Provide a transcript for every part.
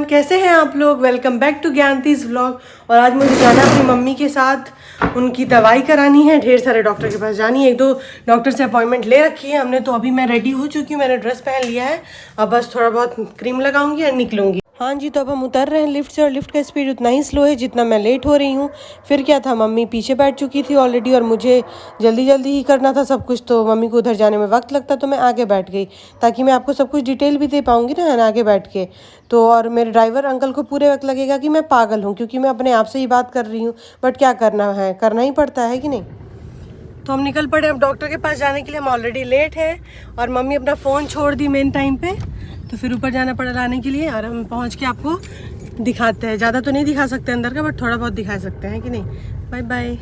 Everyone, कैसे हैं आप लोग। Welcome back to Gyanteej vlog. और आज मुझे जाना अपनी मम्मी के साथ, उनकी दवाई करानी है। ढेर सारे डॉक्टर के पास जानी है, 1-2 डॉक्टर से अपॉइंटमेंट ले रखी है हमने। तो अभी मैं रेडी हो चुकी हूँ, मैंने ड्रेस पहन लिया है। अब बस थोड़ा बहुत क्रीम लगाऊंगी और निकलूंगी। हाँ जी, तो अब हम उतर रहे हैं लिफ्ट से और लिफ्ट का स्पीड उतना ही स्लो है जितना मैं लेट हो रही हूँ। फिर क्या था, मम्मी पीछे बैठ चुकी थी ऑलरेडी और मुझे जल्दी जल्दी ही करना था सब कुछ। तो मम्मी को उधर जाने में वक्त लगता तो मैं आगे बैठ गई, ताकि मैं आपको सब कुछ डिटेल भी दे पाऊँगी ना आगे बैठ के। तो और मेरे ड्राइवर अंकल को पूरे वक्त लगेगा कि मैं पागल हूँ, क्योंकि मैं अपने आप से ही बात कर रही हूँ। बट क्या करना है, करना ही पड़ता है कि नहीं। तो हम निकल पड़े अब डॉक्टर के पास जाने के लिए। हम ऑलरेडी लेट हैं और मम्मी अपना फ़ोन छोड़ दी मेन टाइम पे, तो फिर ऊपर जाना पड़ा लाने के लिए। और हम पहुंच के आपको दिखाते हैं। ज़्यादा तो नहीं दिखा सकते अंदर का, बट थोड़ा बहुत दिखा सकते हैं कि नहीं। Bye bye.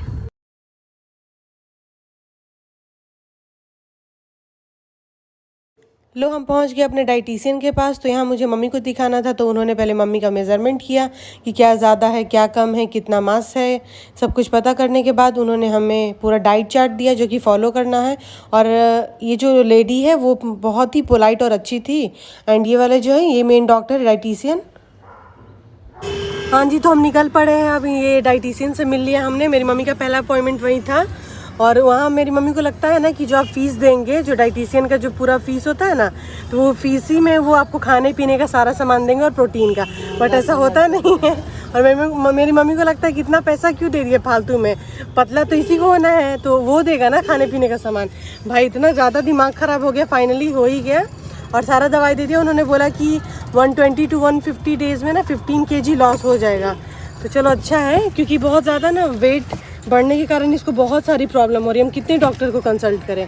लो, हम पहुंच गए अपने डाइटिशियन के पास। तो यहाँ मुझे मम्मी को दिखाना था, तो उन्होंने पहले मम्मी का मेज़रमेंट किया कि क्या ज़्यादा है, क्या कम है, कितना मास है। सब कुछ पता करने के बाद उन्होंने हमें पूरा डाइट चार्ट दिया जो कि फ़ॉलो करना है। और ये जो लेडी है वो बहुत ही पोलाइट और अच्छी थी। एंड ये वाले जो है, ये मेन डॉक्टर है, डाइटिशियन। हाँ जी, तो हम निकल पड़े हैं। अभी ये डाइटिशियन से मिल लिया हमने। मेरी मम्मी का पहला अपॉइंटमेंट वही था। और वहाँ मेरी मम्मी को लगता है ना कि जो आप फ़ीस देंगे, जो डाइटिशियन का जो पूरा फ़ीस होता है ना, तो वो फ़ीस ही में वो आपको खाने पीने का सारा सामान देंगे और प्रोटीन का। बट ऐसा होता नहीं है। और मेरी मम्मी को लगता है कि इतना पैसा क्यों दे दिए फालतू में, पतला तो इसी को होना है, तो वो देगा ना खाने पीने का सामान। भाई इतना ज़्यादा दिमाग ख़राब हो गया। फाइनली हो ही गया और सारा दवाई दे दिया। उन्होंने बोला कि 120 to 150 डेज़ में ना 15 kg लॉस हो जाएगा। तो चलो अच्छा है, क्योंकि बहुत ज़्यादा ना वेट बढ़ने के कारण इसको बहुत सारी प्रॉब्लम हो रही है। हम कितने डॉक्टर को कंसल्ट करें।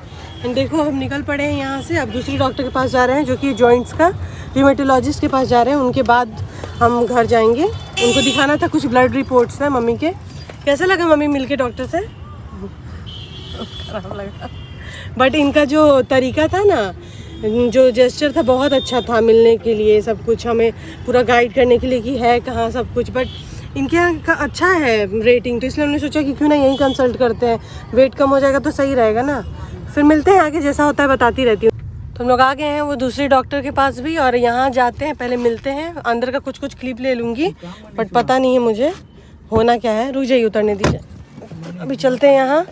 एंड देखो, अब हम निकल पड़े हैं यहाँ से। अब दूसरी डॉक्टर के पास जा रहे हैं, जो कि जॉइंट्स का रिमेटोलॉजिस्ट के पास जा रहे हैं। उनके बाद हम घर जाएंगे। उनको दिखाना था कुछ ब्लड रिपोर्ट्स है मम्मी के। कैसा लगा मम्मी मिलके डॉक्टर से? खराब लगा, बट इनका जो तरीका था ना, जो जेस्चर था, बहुत अच्छा था मिलने के लिए। सब कुछ हमें पूरा गाइड करने के लिए कि है कहाँ सब कुछ। बट इनके यहाँ का अच्छा है रेटिंग, तो इसलिए हमने सोचा कि क्यों ना यहीं कंसल्ट करते हैं। वेट कम हो जाएगा तो सही रहेगा ना। फिर मिलते हैं आगे, जैसा होता है बताती रहती हूँ। तो हम लोग आ गए हैं वो दूसरे डॉक्टर के पास भी, और यहाँ जाते हैं, पहले मिलते हैं। अंदर का कुछ क्लिप ले लूँगी, बट पता नहीं है मुझे होना क्या है। रुक जाइए, उतरने दीजिए। अभी चलते हैं यहाँ।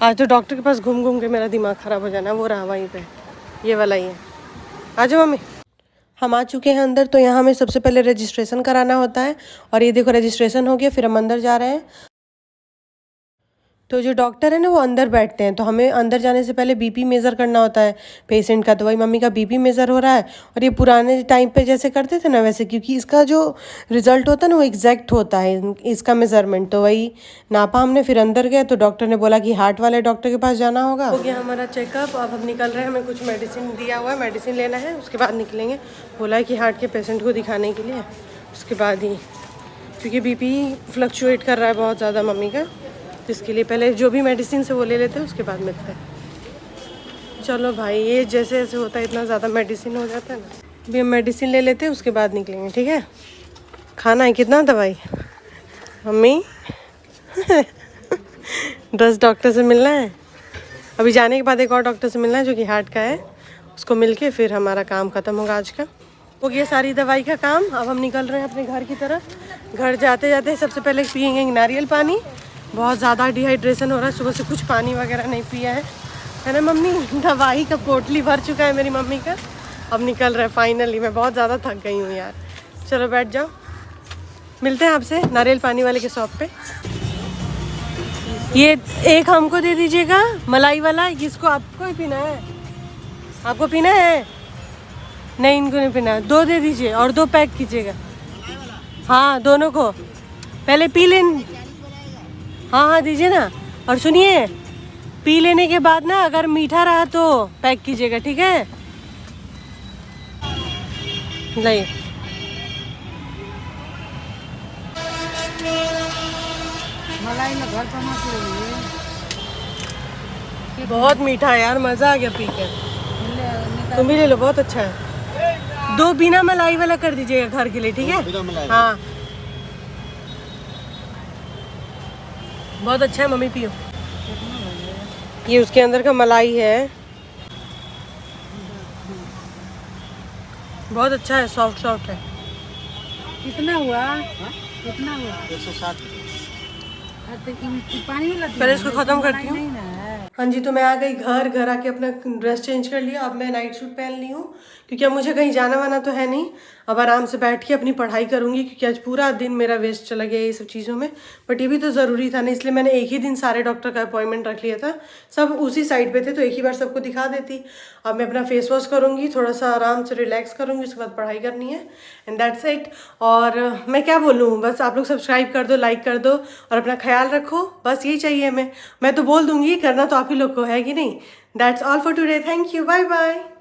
आज तो डॉक्टर के पास घूम घूम के मेरा दिमाग ख़राब हो जाना है। वो रहा वहीं पे, ये वाला ही है। आ जाओ मम्मी। हम आ चुके हैं अंदर। तो यहाँ हमें सबसे पहले रजिस्ट्रेशन कराना होता है। और ये देखो, रजिस्ट्रेशन हो गया। फिर हम अंदर जा रहे हैं। तो जो डॉक्टर है ना, वो अंदर बैठते हैं। तो हमें अंदर जाने से पहले बीपी मेज़र करना होता है पेशेंट का। तो वही मम्मी का बीपी मेज़र हो रहा है। और ये पुराने टाइम पे जैसे करते थे ना वैसे, क्योंकि इसका जो रिज़ल्ट होता है ना वो एग्जैक्ट होता है इसका मेज़रमेंट। तो वही नापा हमने, फिर अंदर गए। तो डॉक्टर ने बोला कि हार्ट वाले डॉक्टर के पास जाना होगा। हो गया हमारा चेकअप। अब हम निकल रहे हैं। हमें कुछ मेडिसिन दिया हुआ है, मेडिसिन लेना है, उसके बाद निकलेंगे। बोला है कि हार्ट के पेशेंट को दिखाने के लिए, उसके बाद ही, क्योंकि बीपी फ्लक्चुएट कर रहा है बहुत ज़्यादा मम्मी का। इसके लिए पहले जो भी मेडिसिन से वो ले लेते हैं, उसके बाद मिलते हैं। चलो भाई, ये जैसे जैसे होता है इतना ज़्यादा मेडिसिन हो जाता है ना। अभी हम मेडिसिन ले लेते हैं, उसके बाद निकलेंगे, ठीक है। खाना है कितना दवाई मम्मी? 10 डॉक्टर से मिलना है। अभी जाने के बाद एक और डॉक्टर से मिलना है जो कि हार्ट का है। उसको मिल के फिर हमारा काम ख़त्म होगा आज का। हो गया सारी दवाई का काम। अब हम निकल रहे हैं अपने घर की तरफ। घर जाते जाते सबसे पहले पियेंगे नारियल पानी। बहुत ज़्यादा डिहाइड्रेशन हो रहा है, सुबह से कुछ पानी वगैरह नहीं पिया है ना मम्मी। दवाई का पोटली भर चुका है मेरी मम्मी का। अब निकल रहा है फाइनली। मैं बहुत ज़्यादा थक गई हूँ यार। चलो बैठ जाओ, मिलते हैं आपसे नारियल पानी वाले के शॉप पे। ये एक हमको दे दीजिएगा मलाई वाला। इसको आपको ही पीना है? आपको पीना है? नहीं, इनको नहीं पीना। 2 दे दीजिए और 2 पैक कीजिएगा। हाँ, दोनों को पहले पी लें। हाँ दीजिए ना। और सुनिए, पी लेने के बाद ना अगर मीठा रहा तो पैक कीजिएगा, ठीक है। नहीं, मलाई में घर बहुत मीठा है यार, मज़ा आ गया पी के। तुम भी ले लो, बहुत अच्छा है। 2 बिना मलाई वाला कर दीजिएगा घर के लिए, ठीक है। हाँ, बहुत अच्छा है मम्मी, पियो। ये उसके अंदर का मलाई है, बहुत अच्छा है, सॉफ्ट सॉफ्ट है। कितना हुआ? हाँ? कितना हुआ? 160। पानी वाला पहले इसको खत्म करती हूँ। नहीं ना है। हाँ जी, तो मैं आ गई घर आके अपना ड्रेस चेंज कर लिया। अब मैं नाइट सूट पहन ली हूँ क्योंकि अब मुझे कहीं जाना वाना तो है नहीं। अब आराम से बैठ के अपनी पढ़ाई करूँगी क्योंकि आज पूरा दिन मेरा वेस्ट चला गया ये सब चीज़ों में। बट ये भी तो ज़रूरी था ना, इसलिए मैंने एक ही दिन सारे डॉक्टर का अपॉइंटमेंट रख लिया था। सब उसी साइड पे थे तो एक ही बार सबको दिखा देती। अब मैं अपना फेस वॉश करूँगी, थोड़ा सा आराम से रिलैक्स करूँगी, उसके बाद पढ़ाई करनी है एंड दैट्स इट। और मैं क्या बोलूँ, बस आप लोग सब्सक्राइब कर दो, लाइक कर दो और अपना ख्याल रखो, बस यही चाहिए। मैं तो बोल दूँगी, करना तो आप ही लोग को है कि नहीं। That's all for today. Thank you, bye bye.